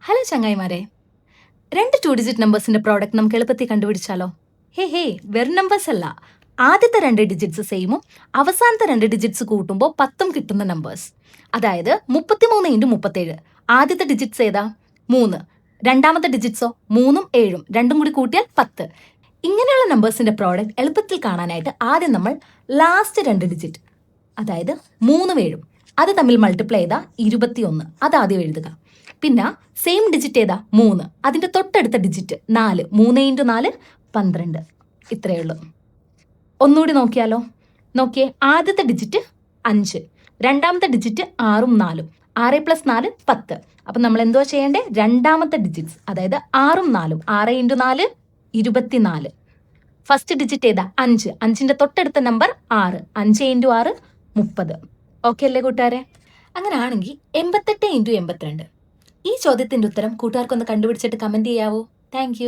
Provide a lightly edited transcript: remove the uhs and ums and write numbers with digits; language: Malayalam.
ഹലോ ചങ്ങായിമാരെ, രണ്ട് 2 ഡിജിറ്റ് നമ്പേഴ്സിന്റെ പ്രോഡക്റ്റ് നമുക്ക് എളുപ്പത്തിൽ കണ്ടുപിടിച്ചാലോ? ഹേ വെറും നമ്പേഴ്സ് അല്ല, ആദ്യത്തെ 2 ഡിജിറ്റ്സ് സെയിമും അവസാനത്തെ 2 ഡിജിറ്റ്സ് കൂട്ടുമ്പോൾ 10ഉം കിട്ടുന്ന നമ്പേഴ്സ്. അതായത് 33 × 37. ആദ്യത്തെ ഡിജിറ്റ്സ് ഏതാ? 3. രണ്ടാമത്തെ ഡിജിറ്റ്സോ? 3ഉം 7ഉം രണ്ടും കൂടി കൂട്ടിയാൽ 10. ഇങ്ങനെയുള്ള നമ്പേഴ്സിന്റെ പ്രോഡക്റ്റ് എളുപ്പത്തിൽ കാണാനായിട്ട് ആദ്യം നമ്മൾ ലാസ്റ്റ് 2 ഡിജിറ്റ്, അതായത് 3ഉം 7ഉം അത് തമ്മിൽ മൾട്ടിപ്ലൈ ചെയ്താൽ 21, അത് ആദ്യം എഴുതുക. പിന്നെ സെയിം ഡിജിറ്റ് ഏതാ? 3. അതിന്റെ തൊട്ടടുത്ത ഡിജിറ്റ് 4. 3 × 4 12. ഇത്രയേ ഉള്ളൂ. ഒന്നുകൂടി നോക്കിയാലോ? നോക്കിയേ, ആദ്യത്തെ ഡിജിറ്റ് 5, രണ്ടാമത്തെ ഡിജിറ്റ് 6ഉം 4ഉം. 6 + 4 10. അപ്പം നമ്മൾ എന്തോ ചെയ്യേണ്ടേ? രണ്ടാമത്തെ ഡിജിറ്റ്സ്, അതായത് 6ഉം 4ഉം. 6 × 4 24. ഫസ്റ്റ് ഡിജിറ്റ് ഏതാ? 5. 5ന്റെ തൊട്ടടുത്ത നമ്പർ 6. 5 × 6 30. ഓക്കെ അല്ലേ കൂട്ടുകാരെ? അങ്ങനെ ആണെങ്കിൽ 88 × 82. ഈ ചോദ്യത്തിന്റെ ഉത്തരം കൂട്ടുകാർക്കൊന്ന് കണ്ടുപിടിച്ചിട്ട് കമന്റ് ചെയ്യാവോ? താങ്ക്